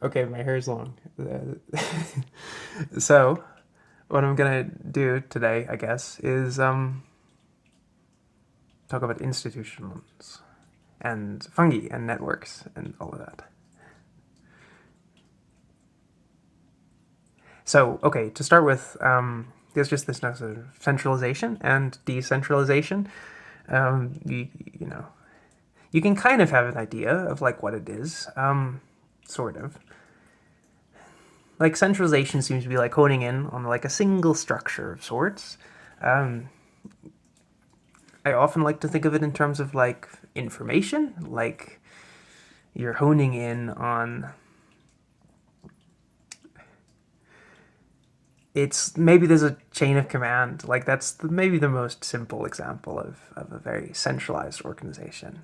Okay, my hair is long. So, what I'm gonna do today, I guess, is talk about institutions and fungi and networks and all of that. So, okay, to start with, there's just this notion of centralization and decentralization. You know, you can kind of have an idea of like what it is, sort of. Like centralization seems to be like honing in on like a single structure of sorts. Um, I often like to think of it in terms of like information, like you're honing in on it's maybe there's a chain of command, like that's maybe the most simple example of a very centralized organization.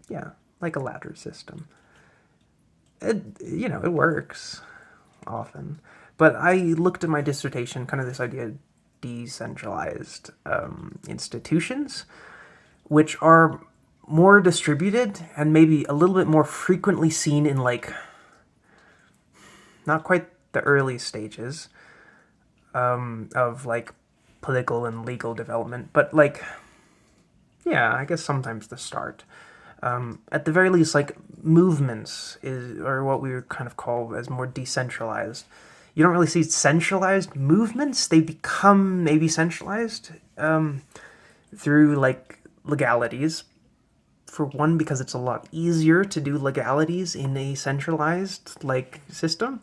Yeah, like a ladder system. It works often. But I looked at my dissertation, kind of this idea of decentralized institutions, which are more distributed and maybe a little bit more frequently seen in like not quite the early stages of like political and legal development, but like yeah, I guess sometimes the start. At the very least, like movements is or what we would kind of call as more decentralized. You don't really see centralized movements; they become maybe centralized through like legalities. For one, because it's a lot easier to do legalities in a centralized like system.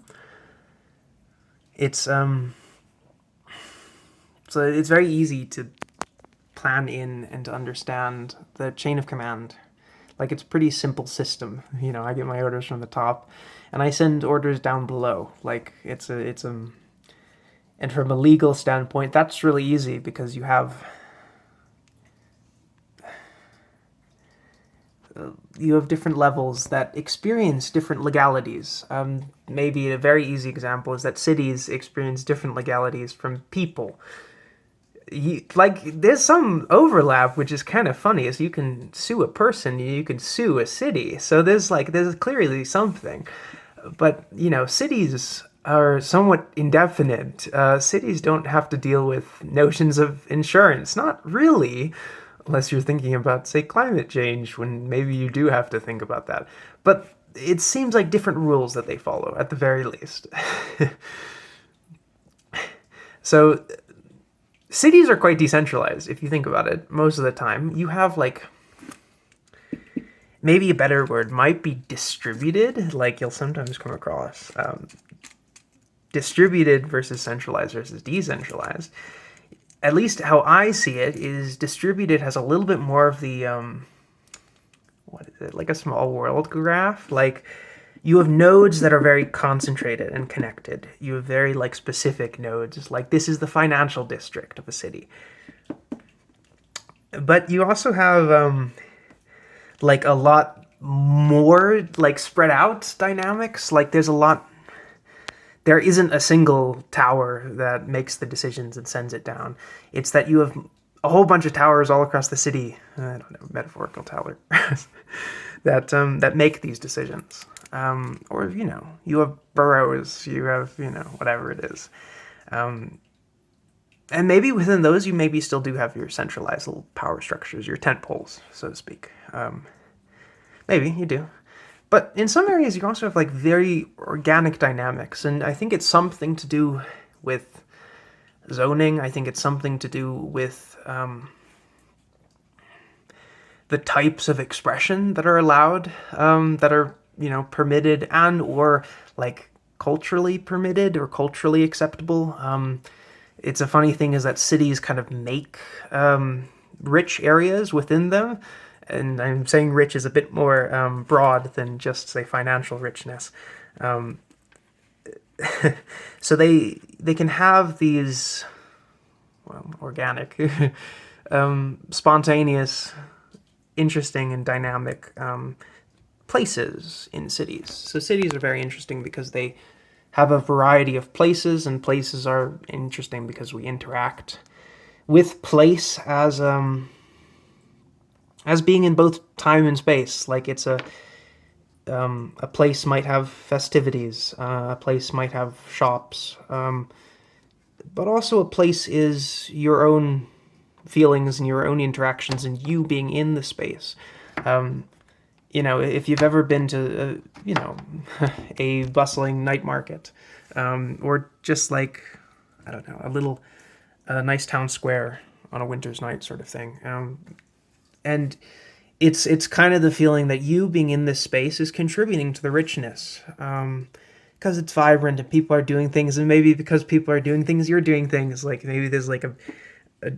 It's so it's very easy to plan in and to understand the chain of command. Like it's a pretty simple system. I get my orders from the top, and I send orders down below. Like and from a legal standpoint, that's really easy because you have different levels that experience different legalities. Maybe a very easy example is that cities experience different legalities from people. There's some overlap, which is kind of funny. Is you can sue a person, you can sue a city, so there's clearly something. But cities are somewhat indefinite. Cities don't have to deal with notions of insurance, not really, unless you're thinking about, say, climate change, when maybe you do have to think about that. But it seems like different rules that they follow, at the very least. So cities are quite decentralized if you think about it. Most of the time, you have like maybe a better word might be distributed. Like you'll sometimes come across distributed versus centralized versus decentralized. At least how I see it is distributed has a little bit more of the what is it, like a small world graph. Like you have nodes that are very concentrated and connected. You have very like specific nodes. Like this is the financial district of a city. But you also have like a lot more like spread out dynamics. Like there isn't a single tower that makes the decisions and sends it down. It's that you have a whole bunch of towers all across the city. I don't know, metaphorical tower that make these decisions. Or you have boroughs. You have whatever it is. And maybe within those, you maybe still do have your centralized little power structures, your tent poles, so to speak. Maybe you do. But in some areas, you also have like very organic dynamics, and I think it's something to do with zoning. I think it's something to do with the types of expression that are allowed, that are permitted and or like culturally permitted or culturally acceptable. It's a funny thing is that cities kind of make rich areas within them. And I'm saying rich is a bit more broad than just, say, financial richness. So they can have these organic, spontaneous, interesting, and dynamic places in cities. So cities are very interesting because they have a variety of places, and places are interesting because we interact with place as being in both time and space. Like it's A place might have festivities, a place might have shops, but also a place is your own feelings and your own interactions and you being in the space. If you've ever been to, a bustling night market, or just like, I don't know, a nice town square on a winter's night sort of thing. And it's kind of the feeling that you being in this space is contributing to the richness. Because it's vibrant and people are doing things, and maybe because people are doing things, you're doing things. Like maybe there's like a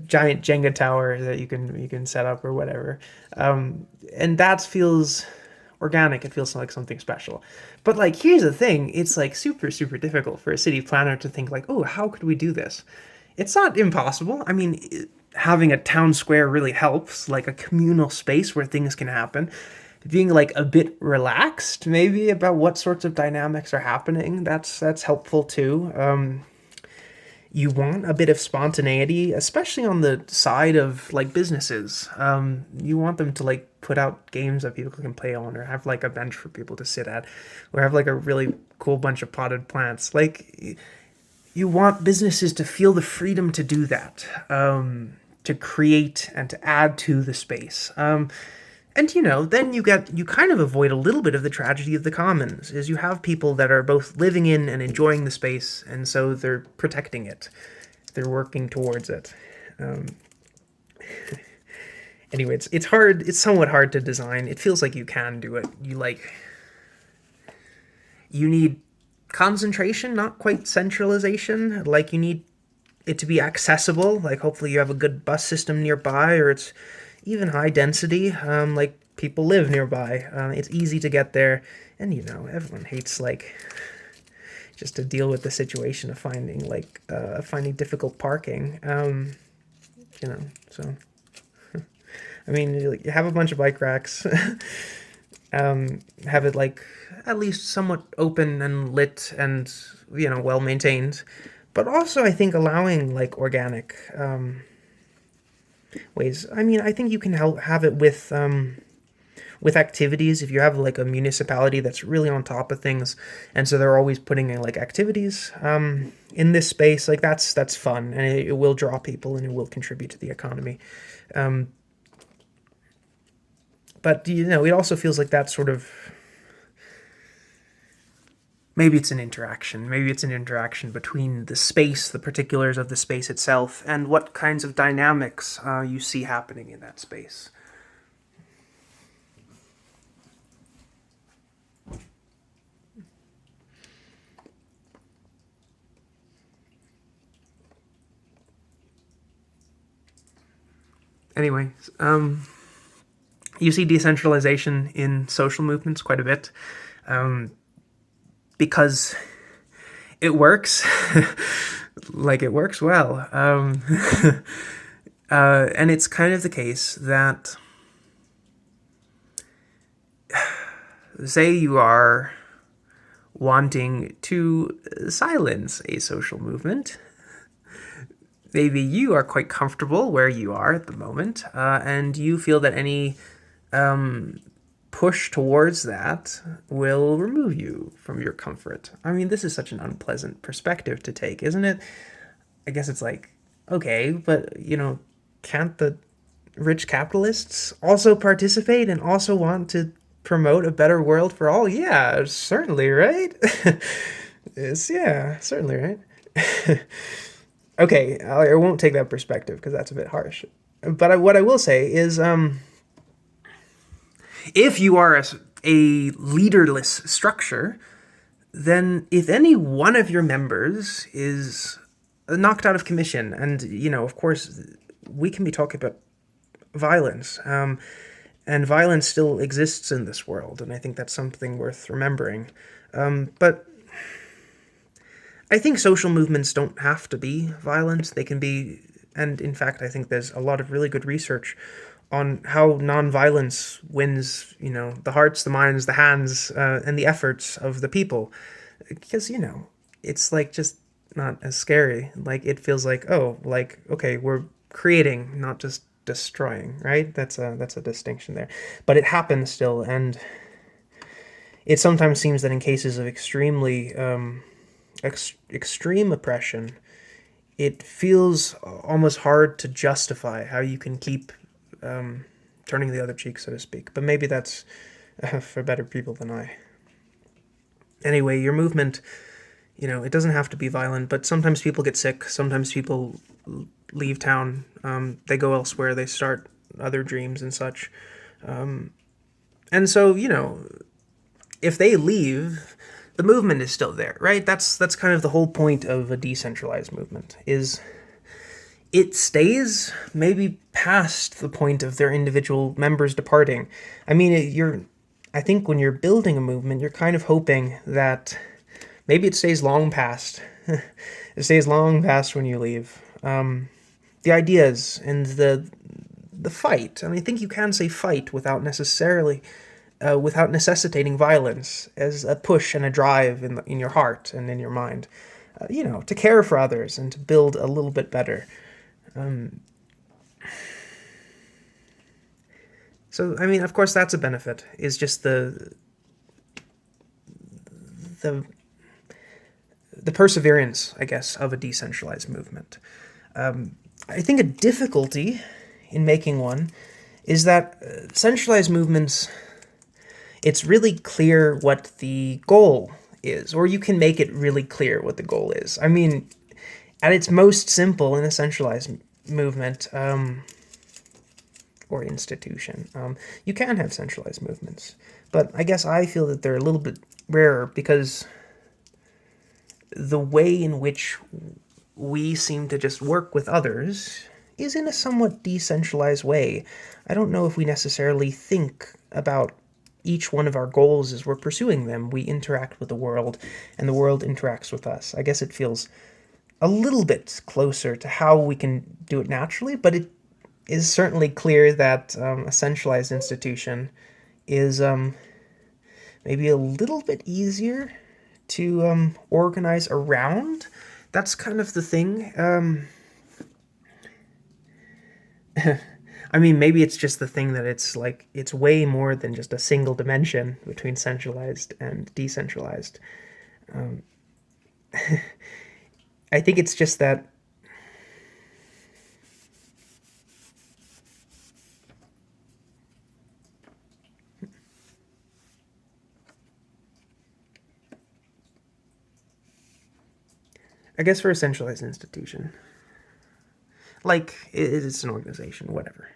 giant Jenga tower that you can set up or whatever, and that feels organic. It feels like something special. But like, here's the thing: it's like super super difficult for a city planner to think like, oh, how could we do this? It's not impossible. I mean, having a town square really helps, like a communal space where things can happen. Being like a bit relaxed, maybe about what sorts of dynamics are happening. That's helpful too. You want a bit of spontaneity, especially on the side of like businesses. You want them to like put out games that people can play on, or have like a bench for people to sit at, or have like a really cool bunch of potted plants. Like, you want businesses to feel the freedom to do that, to create and to add to the space. And then you kind of avoid a little bit of the tragedy of the commons, is you have people that are both living in and enjoying the space, and so they're protecting it, they're working towards it. Anyway, it's hard. It's somewhat hard to design. It feels like you can do it. You need concentration, not quite centralization. Like, you need it to be accessible. Like, hopefully you have a good bus system nearby, or it's even high density. Like, people live nearby. It's easy to get there, and everyone hates like just to deal with the situation of finding difficult parking. So I mean, you have a bunch of bike racks. Have it like at least somewhat open and lit and well maintained, but also I think allowing like organic ways. I mean, I think you can have it with activities. If you have like a municipality that's really on top of things, and so they're always putting in like activities in this space, like that's fun, and it will draw people and it will contribute to the economy. But it also feels like that sort of, maybe it's an interaction. Maybe it's an interaction between the space, the particulars of the space itself, and what kinds of dynamics you see happening in that space. Anyway, you see decentralization in social movements quite a bit, because it works. Like, it works well. And it's kind of the case that, say you are wanting to silence a social movement. Maybe you are quite comfortable where you are at the moment, and you feel that any push towards that will remove you from your comfort. I mean, this is such an unpleasant perspective to take, isn't it? I guess it's like, okay, but, can't the rich capitalists also participate and also want to promote a better world for all? Yeah, certainly, right? Yeah, certainly, right? Okay, I won't take that perspective because that's a bit harsh. But what I will say is, if you are a leaderless structure, then if any one of your members is knocked out of commission, and, of course, we can be talking about violence, and violence still exists in this world, and I think that's something worth remembering. But I think social movements don't have to be violent. They can be, and in fact, I think there's a lot of really good research on how nonviolence wins, the hearts, the minds, the hands, and the efforts of the people. Because, it's like just not as scary. Like, it feels like, oh, like, okay, we're creating, not just destroying, right? That's a distinction there. But it happens still, and it sometimes seems that in cases of extremely extreme oppression, it feels almost hard to justify how you can keep turning the other cheek, so to speak. But maybe that's for better people than I. Anyway, your movement, it doesn't have to be violent, but sometimes people get sick. Sometimes people leave town. They go elsewhere. They start other dreams and such. And so, if they leave, the movement is still there, right? That's kind of the whole point of a decentralized movement, is it stays maybe past the point of their individual members departing. I mean, I think when you're building a movement, you're kind of hoping that maybe it stays long past. It stays long past when you leave. The ideas and the fight. I think you can say fight without necessitating violence, as a push and a drive in your heart and in your mind. To care for others and to build a little bit better. So, of course, that's a benefit, is just the perseverance, I guess, of a decentralized movement. I think a difficulty in making one is that centralized movements, it's really clear what the goal is, or you can make it really clear what the goal is. At its most simple in a centralized movement, or institution, you can have centralized movements. But I guess I feel that they're a little bit rarer because the way in which we seem to just work with others is in a somewhat decentralized way. I don't know if we necessarily think about each one of our goals as we're pursuing them. We interact with the world, and the world interacts with us. I guess it feels a little bit closer to how we can do it naturally, but it is certainly clear that a centralized institution is maybe a little bit easier to organize around. That's kind of the thing. Maybe it's just the thing that it's way more than just a single dimension between centralized and decentralized. I think it's just that I guess for a centralized institution, it's an organization, whatever.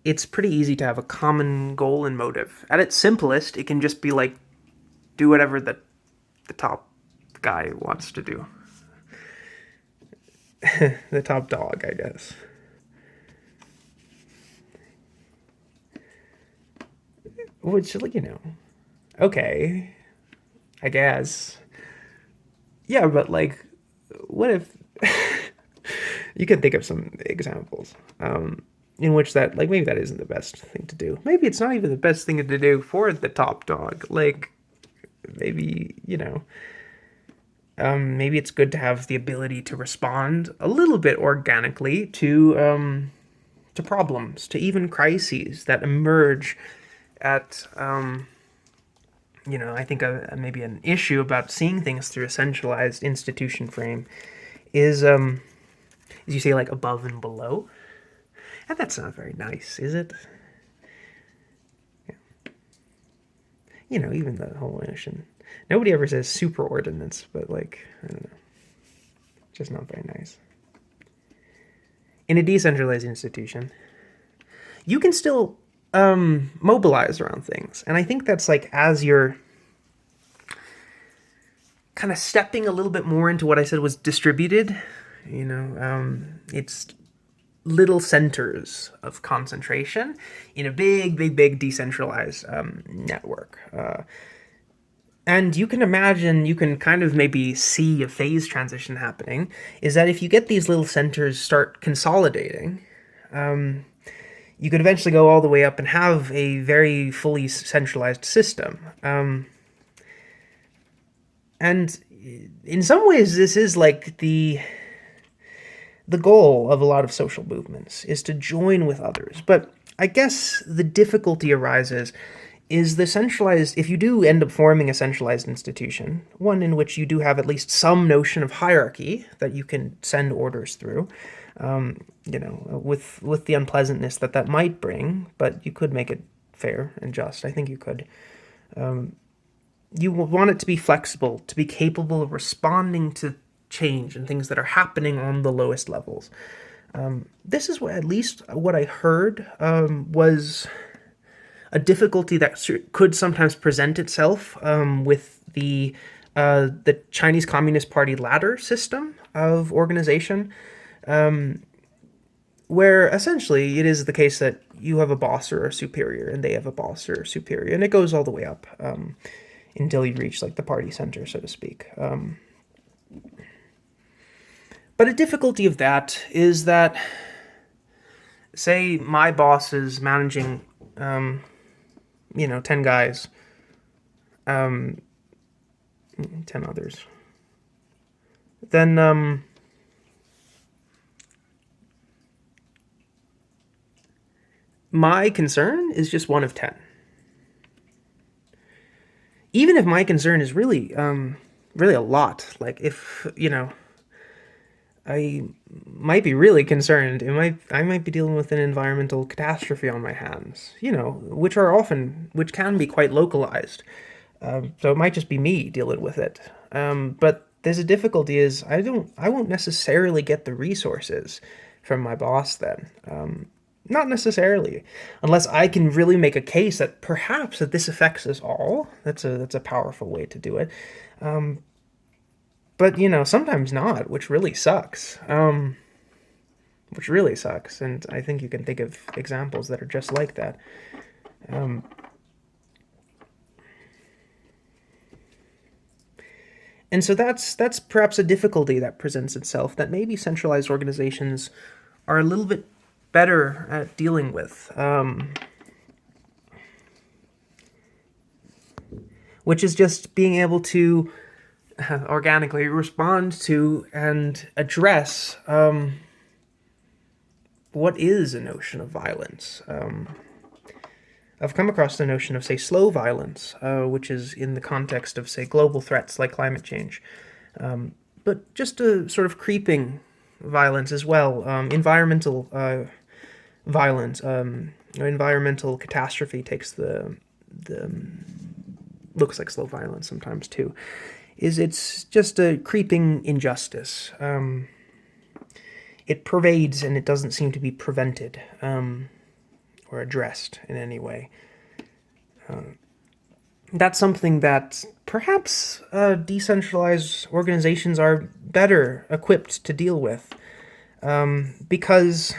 It's pretty easy to have a common goal and motive. At its simplest, it can just be do whatever the top guy wants to do. The top dog, I guess. Which, okay, I guess. Yeah, but what if you can think of some examples in which that maybe that isn't the best thing to do. Maybe it's not even the best thing to do for the top dog. Maybe maybe it's good to have the ability to respond a little bit organically to problems, to even crises that emerge at I think maybe an issue about seeing things through a centralized institution frame is you say above and below, and that's not very nice, is it? Yeah. Even the whole notion. Nobody ever says superordinates, but I don't know, just not very nice. In a decentralized institution, you can still mobilize around things. And I think that's as you're kind of stepping a little bit more into what I said was distributed, it's little centers of concentration in a big decentralized network. And you can kind of maybe see a phase transition happening, is that if you get these little centers start consolidating, you could eventually go all the way up and have a very fully centralized system. And in some ways, this is the goal of a lot of social movements, is to join with others. But I guess the difficulty arises is the centralized, if you do end up forming a centralized institution, one in which you do have at least some notion of hierarchy that you can send orders through, with the unpleasantness that that might bring, but you could make it fair and just. I think you could. You want it to be flexible, to be capable of responding to change and things that are happening on the lowest levels. This is what, at least what I heard, was a difficulty that could sometimes present itself with the Chinese Communist Party ladder system of organization, where essentially it is the case that you have a boss or a superior, and they have a boss or a superior, and it goes all the way up until you reach like the party center, so to speak. But a difficulty of that is that, say, my boss is managing 10 guys, 10 others. Then, my concern is just one of 10. Even if my concern is really, really a lot, like if, I might be really concerned. I might be dealing with an environmental catastrophe on my hands, which can be quite localized. So it might just be me dealing with it. But there's a difficulty is I won't necessarily get the resources from my boss then. Not necessarily, unless I can really make a case that perhaps that this affects us all. That's a powerful way to do it. But, sometimes not, which really sucks. And I think you can think of examples that are just like that. And so that's perhaps a difficulty that presents itself, that maybe centralized organizations are a little bit better at dealing with. Which is just being able to organically respond to and address what is a notion of violence. I've come across the notion of, say, slow violence, which is in the context of, say, global threats like climate change, but just a sort of creeping violence as well, environmental violence, environmental catastrophe takes the looks like slow violence sometimes too. It's just a creeping injustice. It pervades and it doesn't seem to be prevented or addressed in any way. That's something that perhaps decentralized organizations are better equipped to deal with. Because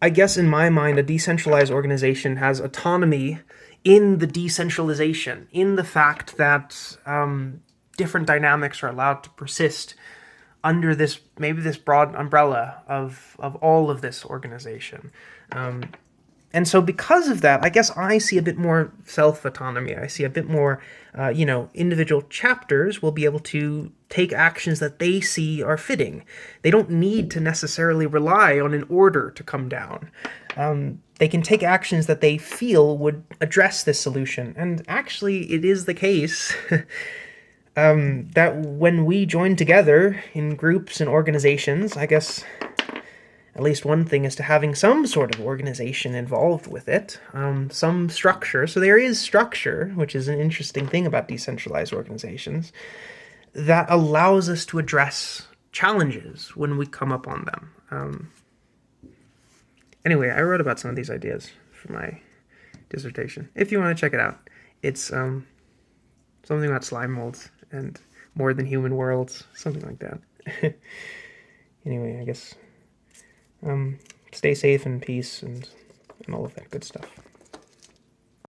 I guess in my mind, a decentralized organization has autonomy in the decentralization, in the fact that different dynamics are allowed to persist under this broad umbrella of all of this organization. And so because of that, I guess I see a bit more self-autonomy. I see a bit more, individual chapters will be able to take actions that they see are fitting. They don't need to necessarily rely on an order to come down. They can take actions that they feel would address this solution. And actually, it is the case that when we join together in groups and organizations, I guess at least one thing is to having some sort of organization involved with it, some structure. So there is structure, which is an interesting thing about decentralized organizations, that allows us to address challenges when we come up on them. Anyway, I wrote about some of these ideas for my dissertation. If you want to check it out, it's something about slime molds and more than human worlds, something like that. Anyway, I guess stay safe and peace and all of that good stuff.